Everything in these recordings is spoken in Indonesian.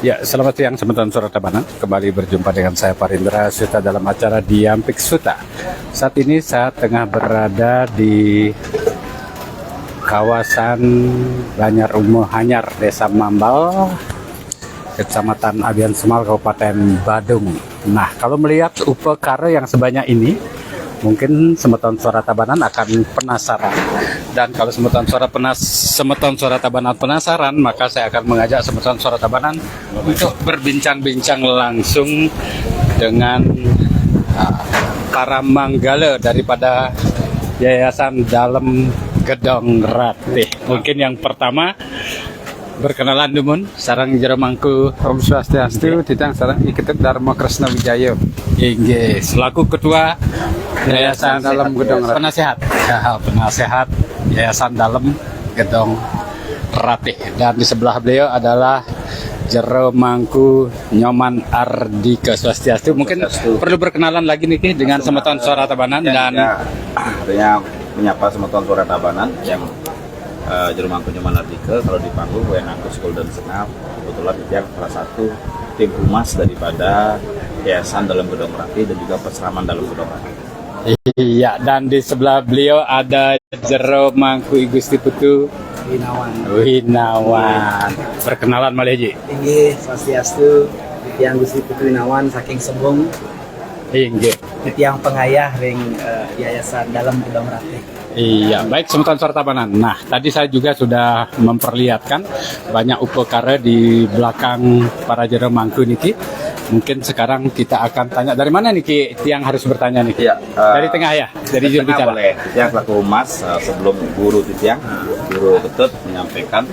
Ya, selamat siang teman-teman Suara Tabanan. Kembali berjumpa dengan saya Parindra Suta dalam acara Diampik Suta. Saat ini saya tengah berada di kawasan Banjar Umuh Hanyar, Desa Mambal, Kecamatan Abian Semal, Kabupaten Badung. Nah, kalau melihat upekara yang sebanyak ini, mungkin semeton Suara Tabanan akan penasaran. Dan kalau semeton Suara Tabanan penasaran, maka saya akan mengajak semeton Suara Tabanan untuk berbincang-bincang langsung dengan para manggala daripada Yayasan Dalem Gedong Ratih. Mungkin yang pertama, berkenalan Dumun, sarang Jeremangku Om Swastiastu, Titang sarang Iketep Dharma Kresna Wijaya. Inggih, selaku ketua Yayasan Dalem Gedong Ratih. Penasehat, penasehat Yayasan Dalem Gedong Ratih. Dan di sebelah beliau adalah Jeremangku Nyoman Ardika Swastiastu. Mungkin perlu berkenalan lagi nih dengan semeton Suara Tabanan dan artinya menyapa semeton Suara Tabanan yang Jeremangku Nyoman Ardika, kalau di panggung Wenangku School dan Senap, kebetulan yang salah satu tim humas daripada Yayasan Dalem Gedong Ratih dan juga Peseraman Dalem Gedong Ratih. iya, dan di sebelah beliau ada Jeremangku Igusti Putu Winawan. Perkenalan Maleji. Inggih, Swastiastu, Titiang Gusti Putu Winawan saking Sembung, Inggih. Titiang pengayah ring Yayasan Dalem Gedong Ratih. Iya, baik semeton Suara Tabanan. Nah, tadi saya juga sudah memperlihatkan banyak upekara di belakang para Jeremangku niki. Mungkin sekarang kita akan tanya dari mana niki Tiang harus bertanya niki? Iya, dari tengah ya, dari juru bicara. Boleh. Yang selaku humas sebelum guru Titiang, guru Ketut menyampaikan.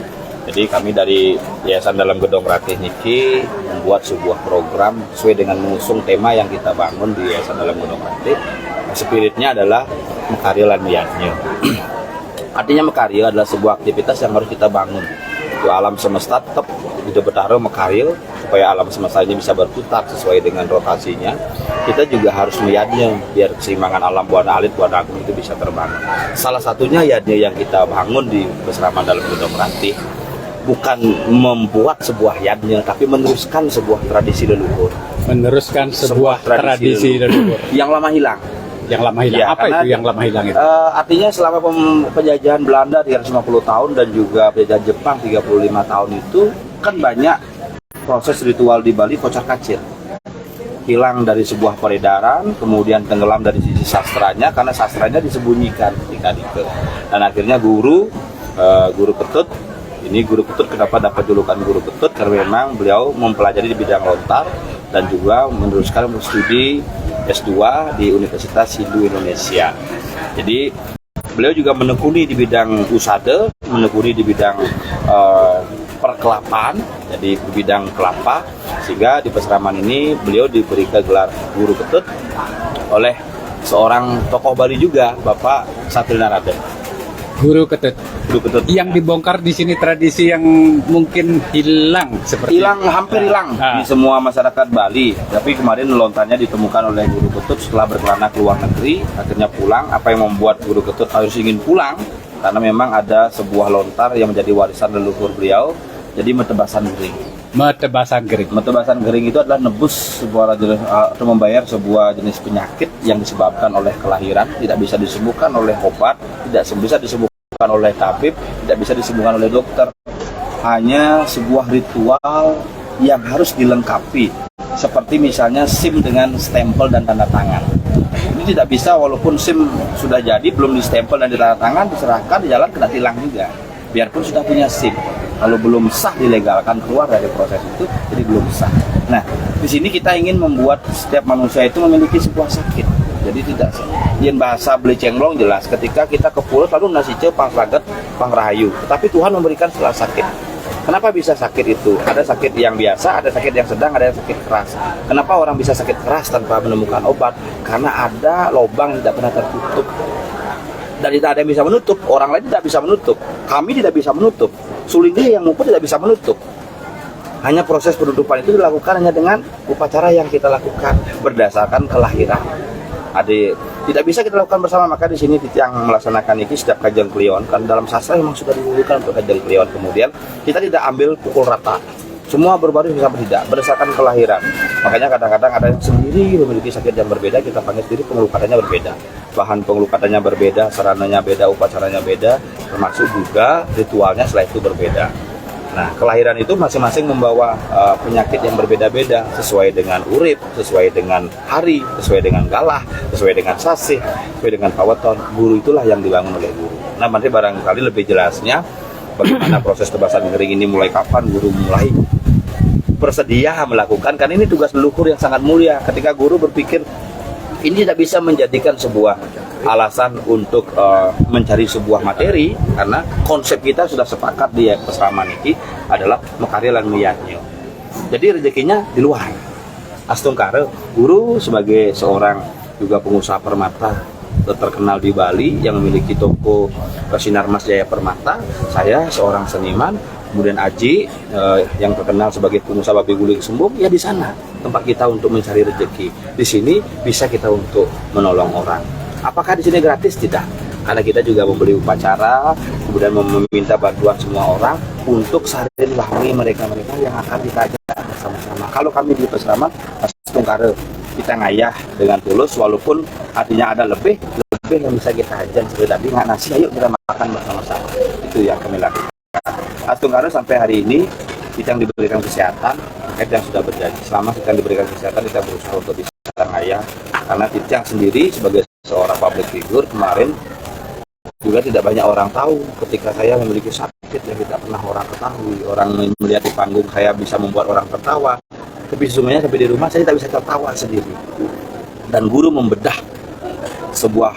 Jadi kami dari Yayasan Dalem Gedong Ratih niki membuat sebuah program sesuai dengan mengusung tema yang kita bangun di Yayasan Dalem Gedong Ratih. Spiritnya adalah mekarya lan miyatnya. Artinya mekarya adalah sebuah aktivitas yang harus kita bangun. Itu alam semesta tetap hidup bertaruh mekarya supaya alam semesta ini bisa berputar sesuai dengan rotasinya. Kita juga harus melihatnya biar keseimbangan alam Buana Alit, Buana Agung itu bisa terbangun. Salah satunya yadnya yang kita bangun di Peseraman Dalem Gedong Ratih bukan membuat sebuah yadnya, tapi meneruskan sebuah tradisi leluhur. Meneruskan sebuah tradisi leluhur yang lama hilang. Yang lama hilang. Ya, apa itu yang lama hilang itu? Artinya selama penjajahan Belanda 350 tahun dan juga penjajahan Jepang 35 tahun itu kan banyak proses ritual di Bali kocar kacir. Hilang dari sebuah peredaran, kemudian tenggelam dari sisi sastranya karena sastranya disembunyikan ketika itu. Dan akhirnya guru Ketut, ini guru Ketut kenapa dapat julukan guru Ketut? Karena memang beliau mempelajari di bidang lontar dan juga meneruskan studi S2 di Universitas Hindu Indonesia. Jadi beliau juga menekuni di bidang usada, menekuni di bidang perkelapaan, jadi di bidang kelapa, sehingga di Peseraman ini beliau diberikan gelar guru Ketut oleh seorang tokoh Bali juga, Bapak Satrina Raden. Guru Ketut. Guru Ketut. Yang dibongkar di sini tradisi yang mungkin hilang seperti hampir hilang di semua masyarakat Bali. Tapi kemarin lontarnya ditemukan oleh Guru Ketut setelah berkelana ke luar negeri, akhirnya pulang. Apa yang membuat Guru Ketut harus ingin pulang? Karena memang ada sebuah lontar yang menjadi warisan leluhur beliau, jadi metebasan gering. Metebasan gering itu adalah nebus sebuah atau membayar sebuah jenis penyakit yang disebabkan oleh kelahiran, tidak bisa disembuhkan oleh obat, tidak bisa disembuhkan oleh tabib, tidak bisa disembuhkan oleh dokter. Hanya sebuah ritual yang harus dilengkapi, seperti misalnya SIM dengan stempel dan tanda tangan. Ini tidak bisa walaupun SIM sudah jadi, belum di stempel dan di tanda tangan, diserahkan di jalan kena tilang juga. Biarpun sudah punya SIM, kalau belum sah dilegalkan keluar dari proses itu, jadi belum sah. Nah, di sini kita ingin membuat setiap manusia itu memiliki sebuah sakit. Jadi tidak yang bahasa Belecenglong jelas, ketika kita ke pulau lalu nasice pangslaget pangrahayu, tetapi Tuhan memberikan setelah sakit. Kenapa bisa sakit itu? Ada sakit yang biasa, ada sakit yang sedang, ada yang sakit keras. Kenapa orang bisa sakit keras tanpa menemukan obat? Karena ada lubang yang tidak pernah tertutup. Dan tidak ada yang bisa menutup, orang lain tidak bisa menutup, kami tidak bisa menutup, sulingnya yang mumpuni tidak bisa menutup. Hanya proses penutupan itu dilakukan hanya dengan upacara yang kita lakukan berdasarkan kelahiran. Tidak bisa kita lakukan bersama, maka di sini yang melaksanakan ini setiap kajian klion kan dalam sastra memang sudah didulukan untuk kajian klion. Kemudian kita tidak ambil pukul rata, Semua berbaris sama tidak, berdasarkan kelahiran. Makanya kadang-kadang ada yang sendiri memiliki sakit yang berbeda, kita panggil sendiri pengelukatannya berbeda. Bahan pengelukatannya berbeda, sarananya beda, upacaranya beda, termasuk juga ritualnya setelah itu berbeda. Nah, kelahiran itu masing-masing membawa penyakit yang berbeda-beda sesuai dengan urip, sesuai dengan hari, sesuai dengan galah, sesuai dengan sasih, sesuai dengan paweton. Guru itulah yang dibangun oleh guru. Nah, nanti barangkali lebih jelasnya bagaimana proses tebasan kering ini mulai kapan guru mulai bersedia melakukan, karena ini tugas leluhur yang sangat mulia. Ketika guru berpikir ini tidak bisa menjadikan sebuah alasan untuk mencari sebuah materi, karena konsep kita sudah sepakat di pesraman ini adalah mekarya lan meyatnyo. Jadi rezekinya di luar. Astungkare, guru sebagai seorang juga pengusaha permata terkenal di Bali yang memiliki toko Sinar Mas Jaya Permata. Saya seorang seniman, kemudian Aji yang terkenal sebagai pengusaha babi guling Sumbung, ya di sana tempat kita untuk mencari rezeki. Di sini bisa kita untuk menolong orang. Apakah di sini gratis? Tidak. Karena kita juga membeli upacara, kemudian meminta bantuan semua orang untuk saling wahmi mereka-mereka yang akan kita ajak bersama-sama. Kalau kami di pesraman, Astungkare, kita ngayah dengan tulus, walaupun artinya ada lebih yang bisa kita ajan seperti tadi nggak nasi, ayo kita makan bersama-sama. Itu yang kami lakukan. Astungkare sampai hari ini kita yang diberikan kesehatan, yang sudah berjanji selama kita diberikan kesehatan kita berusaha untuk bisa ngayah, karena Titiang sendiri sebagai seorang public figure kemarin juga tidak banyak orang tahu ketika saya memiliki sakit yang tidak pernah orang ketahui. Orang melihat di panggung saya bisa membuat orang tertawa, tapi sesungguhnya sampai di rumah saya tak bisa tertawa sendiri. Dan guru membedah sebuah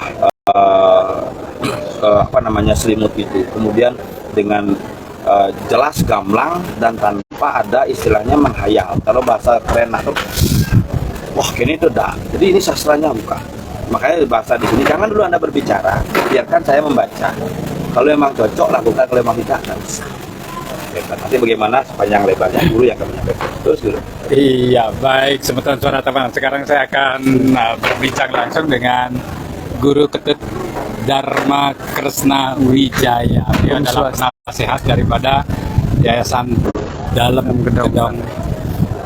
selimut itu, kemudian dengan jelas, gamblang, dan tanpa ada istilahnya menghayal. Kalau bahasa keren atau wah kini itu dah. Jadi ini sastranya bukan. Makanya bahasa di sini jangan dulu Anda berbicara, biarkan saya membaca. Kalau memang cocok lakukan, kalau memang tidak nggak bisa. Nanti bagaimana sepanjang lebarnya guru yang akan menyampaikan. Terus guru. Iya, baik. Semeton suara teman. Sekarang saya akan berbincang langsung dengan Guru Ketut Dharma Kresna Wijaya. Dia adalah penasehat daripada Yayasan Dalam Gedong.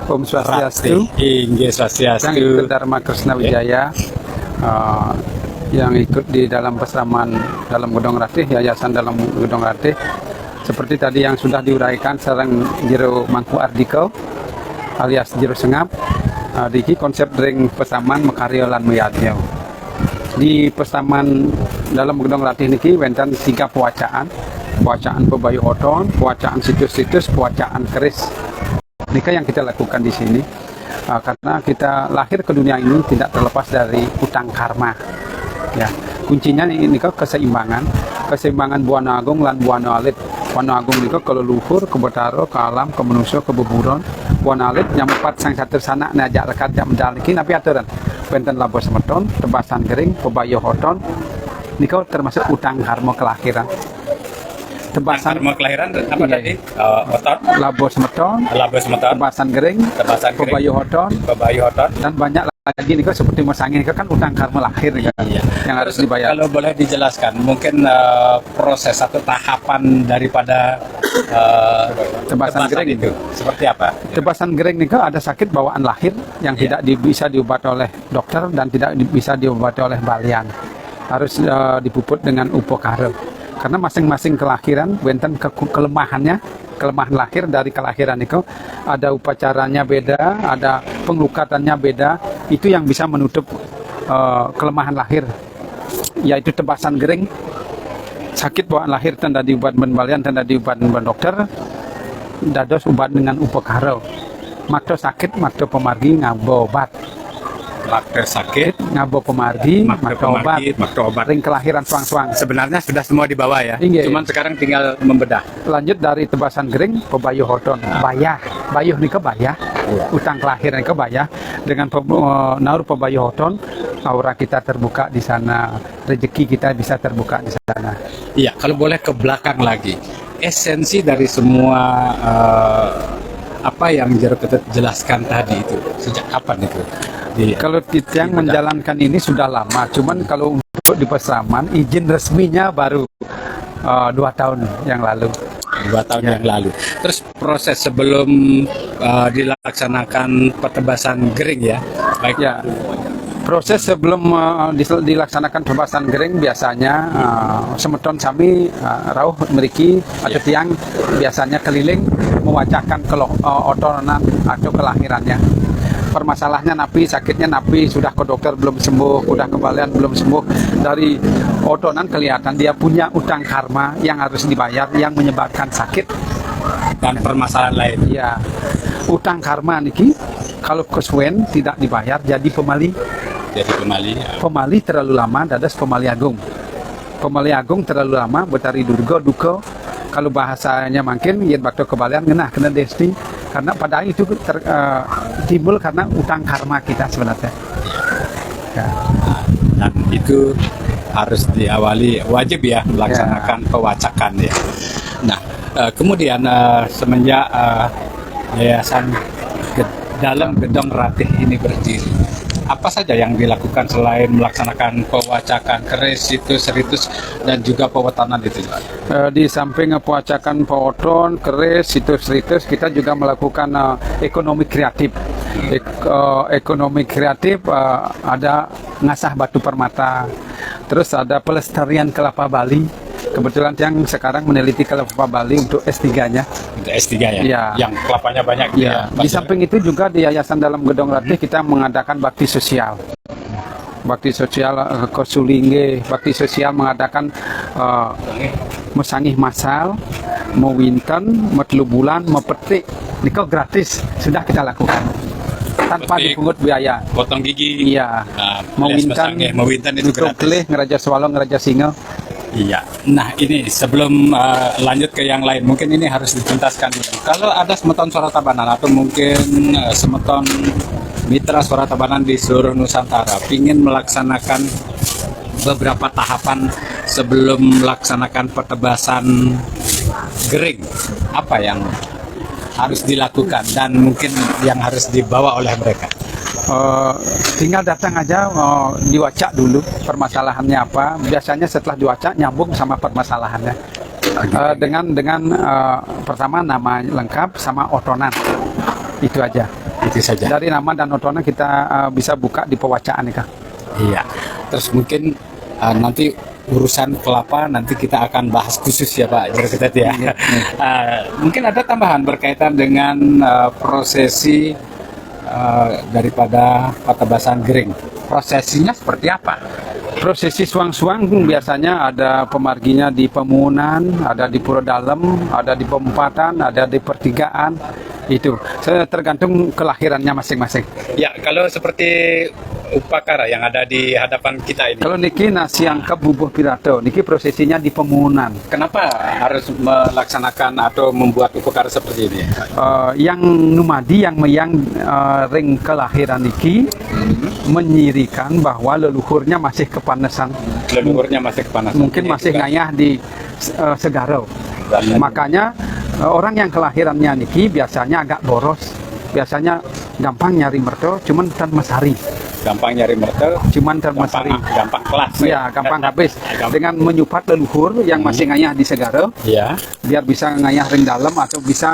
Om Swastiastu. Inggih Swastiastu. Yang ikut Dharma Kresna Wijaya, yang ikut di dalam pesraman Dalam Gedong Ratih, Yayasan Dalam Gedong Ratih. Seperti tadi yang sudah diuraikan sareng jero Mangku Ardiko alias jero Sengap, diki konsep ring pesaman mekarya lan meyatnyo. Di pesaman Dalam Gedong Ratih niki wonten 3 pewacaan Pebayu Oton, pewacaan situs-situs, pewacaan keris. Nika yang kita lakukan di sini, karena kita lahir ke dunia ini tidak terlepas dari utang karma. Ya, kuncinya ini keseimbangan Buana Agung lan Buana Alit. Buana Agung ini keleluhur, kebetaro, ke alam, ke manusia, ke beburon. Buana Alit yang 4 sang satu sanak najak lekat yang mendaliki napi aturan. Benten Labo Semeton, tebasan kering, Pebayu Hoton. Niko termasuk utang karma kelahiran. Tebasan karma kelahiran apa tadi? Otot, Labo Semeton, tebasan kering, Pebayu Hoton, dan banyak lagi nih seperti Masangin kan utang karma lahir kan, yang harus dibayar. Kalau boleh dijelaskan, mungkin proses atau tahapan daripada tebasan kering itu seperti apa? Tebasan kering nih ada sakit bawaan lahir yang tidak bisa diobati oleh dokter dan tidak bisa diobati oleh balian, harus dipuput dengan upokare. Karena masing-masing kelahiran wenten kelemahan lahir dari kelahiran itu ada upacaranya beda, ada penglukatannya beda. Itu yang bisa menutup kelemahan lahir, yaitu tebasan kering, sakit bawaan lahir tanda diubat balian, tanda diubat dokter, dados ubat dengan upokaro. Makto sakit, makto pemargi ngabo obat. Makto sakit, ngabo pemargi, makto obat. Ring kelahiran suang-suang. Sebenarnya sudah semua di bawah ya. Inge. Cuman sekarang tinggal membedah. Lanjut dari tebasan kering, Pebayu Hoton, bayah nika bayah. Utang kelahiran nika bayah. Dengan naur Pebayu Hoton, aura kita terbuka di sana, rezeki kita bisa terbuka di sana. Iya, kalau boleh ke belakang lagi. Esensi dari semua apa yang Jero Ketut jelaskan tadi itu sejak kapan itu? Kalau Titiang menjalankan ini sudah lama, cuman kalau untuk di Pasaman, izin resminya baru 2 tahun yang lalu. 2 tahun yang lalu. Terus proses sebelum dilaksanakan petebasan gering ya, baik Ya, proses sebelum dilaksanakan pembahasan gering biasanya semeton sami rauh meriki atau tiang biasanya keliling mewacakan otonan atau kelahirannya. Permasalahannya napi, sakitnya napi, sudah ke dokter belum sembuh, udah ke balian belum sembuh. Dari otonan kelihatan dia punya utang karma yang harus dibayar yang menyebabkan sakit. dan permasalahan lain. Ya, utang karma niki kalau kesuwen tidak dibayar jadi pemali. Jadi kembali Pemali terlalu lama dadas pemali agung. Pemali agung terlalu lama betari durga duka. Kalau bahasanya makin yen bakto kebalian ngenah kena desti karena pada itu timbul karena utang karma kita sebenarnya. Ya. dan itu harus diawali wajib ya melaksanakan pewacakan ya. Nah, kemudian semenjak yayasan dalam gedung Ratih ini berdiri, apa saja yang dilakukan selain melaksanakan pewacakan keris, situs, ritus, dan juga pewetanan itu? Di samping pewacakan pewoton, keris, situs ritus, kita juga melakukan ekonomi kreatif. Ekonomi kreatif ada ngasah batu permata, terus ada pelestarian kelapa Bali. Kebetulan yang sekarang meneliti kelapa Bali untuk S3-nya. Untuk S3 ya? Iya. Yang kelapanya banyak gitu Ya, ya? di samping itu juga di Yayasan Dalam Gedong Ratih kita mengadakan bakti sosial. Bakti sosial Kosulingge, bakti sosial mengadakan mesangih masal, mewinten, metelu bulan, mepetik. Niko gratis sudah kita lakukan tanpa Petik, dipungut biaya. potong gigi, Iya. mewintan itu nutup gratis. kelih, ngeraja swalong, ngeraja singa. Iya. Nah ini sebelum lanjut ke yang lain, mungkin ini harus dituntaskan dulu. Kalau ada semeton Suara Tabanan atau mungkin semeton mitra Suara Tabanan di seluruh Nusantara ingin melaksanakan beberapa tahapan sebelum melaksanakan petebasan gering, apa yang harus dilakukan dan mungkin yang harus dibawa oleh mereka? Tinggal datang aja, diwacak dulu permasalahannya apa. Biasanya setelah diwacak nyambung sama permasalahannya. Dengan pertama nama lengkap sama otonan, itu aja. Itu saja. Dari nama dan otonan kita bisa buka di pewacaan nih Kak. Iya. Terus mungkin nanti urusan kelapa nanti kita akan bahas khusus ya Pak Jerketet ya. Mungkin ada tambahan berkaitan dengan prosesi daripada petebasan gering. Prosesinya seperti apa? Prosesi suang-suang biasanya ada pemarginya di Pemunan, ada di Pura Dalem, ada di Pempatan, ada di Pertigaan. Itu tergantung kelahirannya masing-masing. Ya, kalau seperti upakara yang ada di hadapan kita ini. Kalau niki nasi angkep bubuh pirato, niki prosesinya di Pemunan. Kenapa harus melaksanakan atau membuat upakara seperti ini? Yang numadi yang meyang ring kelahiran niki menyirikan bahwa leluhurnya masih kepanasan. Leluhurnya masih kepanasan. Mungkin masih ngayah di Segaro. Makanya orang yang kelahirannya niki biasanya agak boros. Biasanya gampang nyari merto, cuman tan mesari. Gampang nyari mertel, Cuman tan mesari. gampang kelas. Ya, gampang habis. Dengan menyupat leluhur yang masih ngayah di Segaro, Ya. biar bisa ngayah ring dalam atau bisa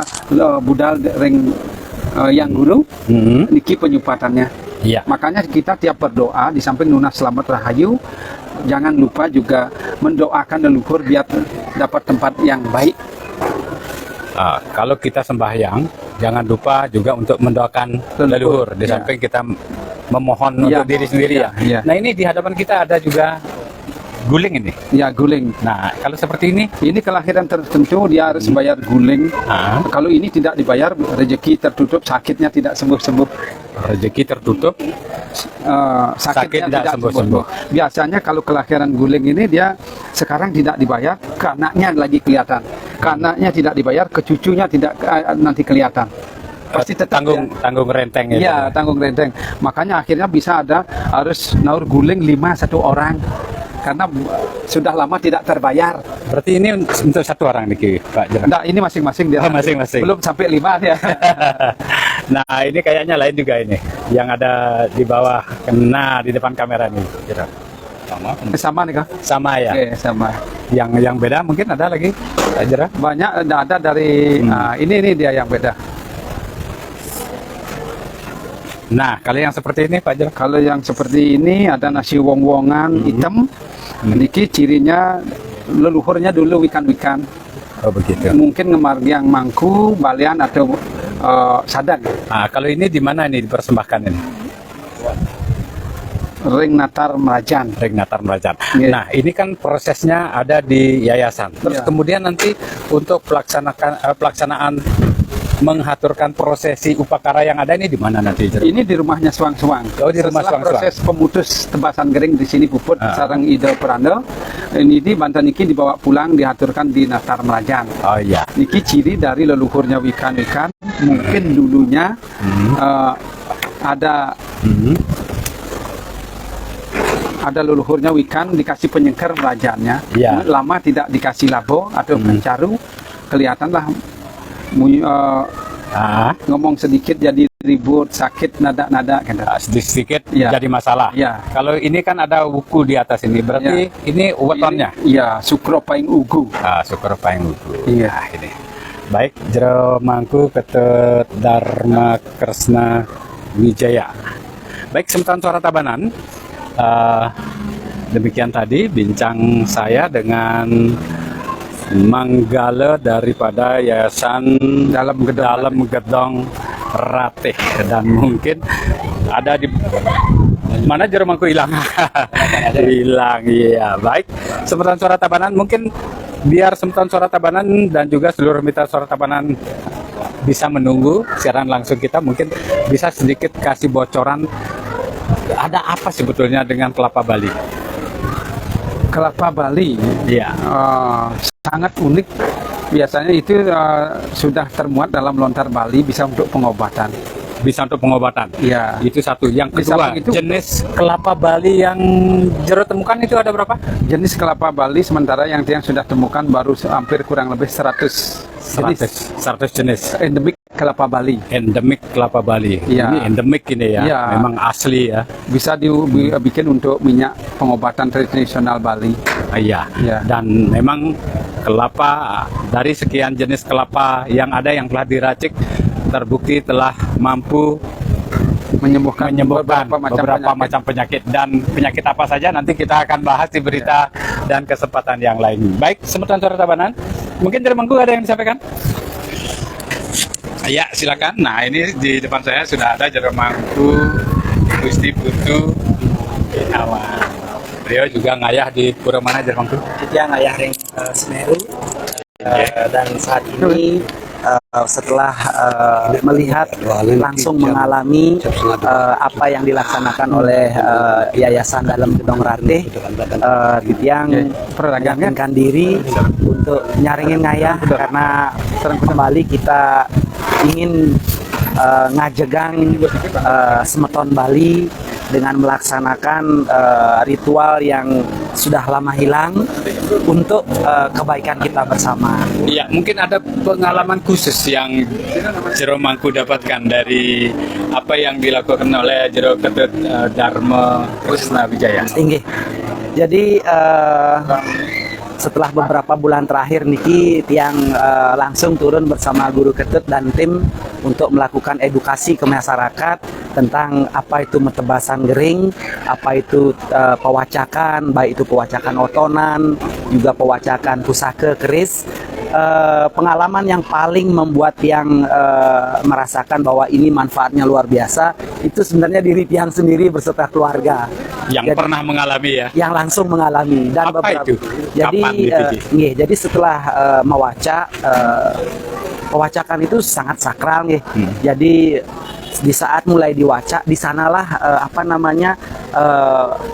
budal ring yang guru, niki penyupatannya. Iya. Makanya kita tiap berdoa di samping Nuna Selamat Rahayu, jangan lupa juga mendoakan leluhur biar dapat tempat yang baik. Kalau kita sembahyang, jangan lupa juga untuk mendoakan leluhur. Di Ya. samping kita memohon Ya, untuk diri sendiri ya. ya. Nah ini di hadapan kita ada juga guling ini. Ya, guling. Nah kalau seperti ini, Ini kelahiran tertentu dia harus bayar guling. Kalau ini tidak dibayar, rezeki tertutup, sakitnya tidak sembuh-sembuh. rezeki tertutup. Sakitnya Sakit tidak sembuh-sembuh. Biasanya kalau kelahiran guling ini dia sekarang tidak dibayar, ke anaknya lagi kelihatan. Ke anaknya tidak dibayar, ke cucunya tidak nanti kelihatan. Pasti tetap tanggung renteng ya. Iya, tanggung renteng. Makanya akhirnya bisa ada harus naur guling 5 satu orang. Karena sudah lama tidak terbayar. Berarti ini untuk satu orang nih Pak Jeran. Nah, ini masing-masing dia. Oh, masing-masing. Belum sampai 5 ya. Nah ini kayaknya lain juga ini. Yang ada di bawah, kena di depan kamera nih. Jeran. Sama nih Kang. Sama ya. Oke, sama. Yang beda mungkin ada lagi, Pak Jera? Banyak ada dari ini dia yang beda. Nah, kalau yang seperti ini Pak Jera? Kalau yang seperti ini ada nasi wong-wongan hitam. Niki cirinya leluhurnya dulu ikan-ikan. Oh begitu. Mungkin ngemargiang mangku, balian atau sadang. Nah, kalau ini di mana ini dipersembahkan ini? Ring Natar Merajan. Ring Natar Merajan. Iya. Nah, ini kan prosesnya ada di yayasan. Terus Iya. kemudian nanti untuk pelaksanaan menghaturkan prosesi upacara yang ada ini di mana nanti? Jero? Ini di rumahnya Suang-Suang. Oh, di rumah Setelah Suang-Suang. proses pemutus tebasan gering di sini puput sarang ide peranda. Ini di bantan niki dibawa pulang diaturkan di Natar Merajan. Oh iya. Niki ciri dari leluhurnya wikan-wikan. Mungkin dulunya ada leluhurnya wikan dikasih penyengker merajannya. Iya. Lama tidak dikasih labo atau pencaru, kelihatanlah ngomong sedikit jadi ribut, sakit, nada-nada gitu. Sedikit Iya. jadi masalah. Iya. Kalau ini kan ada wuku di atas ini, berarti ini wetonnya. Iya, sukro paing ugu. Syukur paing wuku. Iya. Nah, ini. Baik, Jero Mangku Ketut Dharma Kresna Wijaya. Baik, Semeton Suara Tabanan. Demikian tadi bincang saya dengan Manggala daripada Yayasan Dalam Gedong Ratih, dan mungkin ada di mana Jero Mangku hilang. Hilang, iya. Baik, Semeton Suara Tabanan, mungkin biar Semeton Suara Tabanan dan juga seluruh mitra Suara Tabanan bisa menunggu siaran langsung kita, mungkin bisa sedikit kasih bocoran ada apa sebetulnya dengan kelapa Bali? Kelapa Bali, Iya. sangat unik. Biasanya itu sudah termuat dalam lontar Bali, bisa untuk pengobatan. Bisa untuk pengobatan. Iya. Itu satu. Yang Di kedua, samping itu- jenis kelapa Bali yang Jero temukan itu ada berapa? Jenis kelapa Bali sementara yang sudah temukan baru hampir kurang lebih 100 jenis. 100 jenis. Endemik kelapa Bali. Endemik kelapa Bali. Iya. Ini endemik ini ya. Iya. Memang asli ya. Bisa dibikin untuk minyak pengobatan tradisional Bali. Iya. Iya. Dan memang kelapa dari sekian jenis kelapa yang ada yang telah diracik terbukti telah mampu Menyembuhkan beberapa macam penyakit. Dan penyakit apa saja nanti kita akan bahas di berita dan kesempatan yang lain. Baik, Semeton Suara Tabanan, mungkin Jero Mangku ada yang disampaikan? Ya, silakan. Nah, ini di depan saya sudah ada Jero Mangku Gusti Putu Gunawan. Beliau juga ngayah di pura mana, Jero Mangku? Dia ngayah ring Semeru. Dan saat ini setelah melihat langsung mengalami apa yang dilaksanakan oleh Yayasan Dalam Gedong Ratih, Titiang meyakinkan diri untuk nyaringin ngayah karena kembali kita ingin ngajegang Semeton Bali dengan melaksanakan ritual yang sudah lama hilang untuk kebaikan kita bersama. Iya, mungkin ada pengalaman khusus yang Jero Mangku dapatkan dari apa yang dilakukan oleh Jero Ketut Dharma Kresna Wijaya. Inggih. Jadi setelah beberapa bulan terakhir niki Tiang langsung turun bersama Guru Ketut dan tim untuk melakukan edukasi ke masyarakat tentang apa itu metebasan gering, apa itu pewacakan, baik itu pewacakan otonan, juga pewacakan pusaka keris. Pengalaman yang paling membuat Tiang merasakan bahwa ini manfaatnya luar biasa itu sebenarnya diri Tiang sendiri beserta keluarga Yang Jadi, pernah mengalami ya. yang langsung mengalami dan Apa beberapa itu? jadi Kapan dididik? jadi setelah mewaca pewacakan itu sangat sakral nggih. Jadi di saat mulai diwaca di sanalah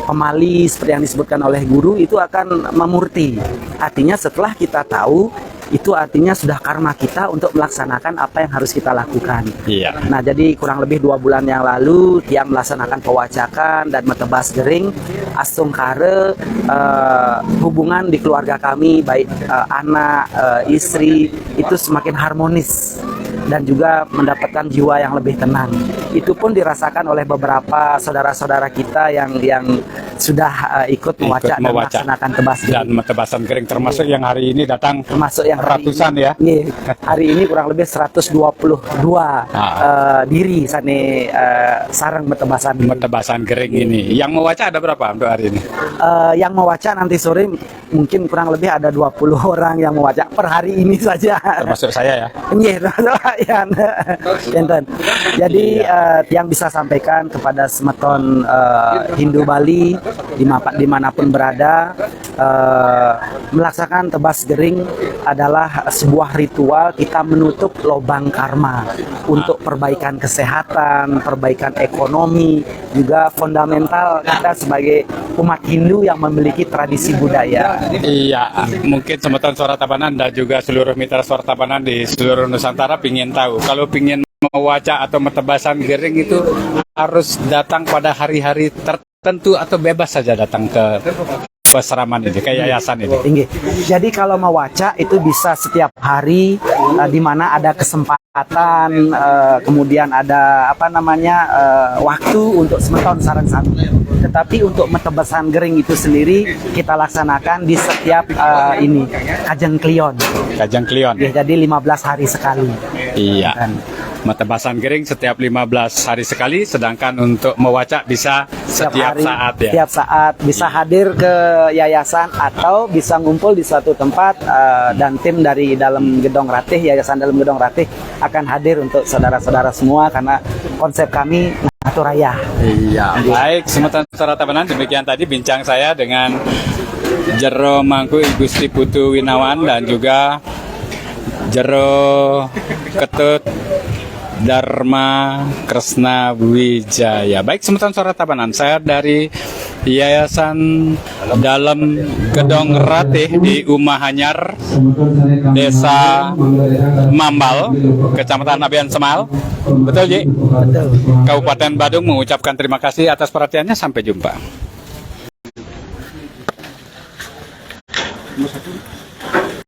pemali seperti yang disebutkan oleh guru itu akan memurti. Artinya setelah kita tahu itu artinya sudah karma kita untuk melaksanakan apa yang harus kita lakukan. Iya. Nah, jadi kurang lebih 2 bulan yang lalu Tiang melaksanakan pewacakan dan metebas gering asung kare hubungan di keluarga kami baik anak, istri itu semakin harmonis dan juga mendapatkan jiwa yang lebih tenang. Itu pun dirasakan oleh beberapa saudara-saudara kita yang sudah ikut mewacak dan melaksanakan tebas dan tebasan kering, termasuk yang hari ini datang termasuk yang ratusan ya. Iya, hari ini kurang lebih 122 diri sane sarang Tebasan kering ini. Yang mewacak ada berapa untuk hari ini? Yang mewacak nanti sore mungkin kurang lebih ada 20 orang yang mewacak per hari ini saja. Termasuk saya ya. Iya, jadi yang bisa sampaikan kepada semeton Hindu Bali dimanapun berada, melaksanakan tebas gering adalah sebuah ritual kita menutup lubang karma untuk perbaikan kesehatan, perbaikan ekonomi, juga fundamental kita sebagai umat Hindu yang memiliki tradisi budaya. Iya, mungkin semeton Suara Tabanan dan juga seluruh mitra Suara Tabanan di seluruh Nusantara ingin tahu, kalau ingin mewacak atau metebasan gering itu harus datang pada hari-hari tertentu atau bebas saja datang ke peseraman ini, ke yayasan ini? Tinggi. Jadi kalau mewacak itu bisa setiap hari, di mana ada kesempatan, kemudian ada waktu untuk semeton sarang-sarang. Tetapi untuk metebasan gering itu sendiri kita laksanakan di setiap Kajang Klion. Kajang Klion. Ya, jadi 15 hari sekali. Iya. Metebasan gering setiap 15 hari sekali, sedangkan untuk mewacak bisa setiap hari, saat ya. Setiap saat bisa hadir ke yayasan atau bisa ngumpul di suatu tempat, dan tim dari dalam Gedong Ratih, yayasan dalam Gedong Ratih akan hadir untuk saudara-saudara semua karena konsep kami ngatur raya. Iya. Baik, semeton Suara Tabanan, demikian tadi bincang saya dengan Jero Mangku Gusti Putu Winawan dan juga Jero Ketut Dharma Kresna Wijaya. Baik, semeton Suara Tabanan, saya dari Yayasan Dalam Gedong Ratih di Umahanyar, Desa Mambal, Kecamatan Abian Semal. Betul, Ji? Betul. Kabupaten Badung mengucapkan terima kasih atas perhatiannya. Sampai jumpa.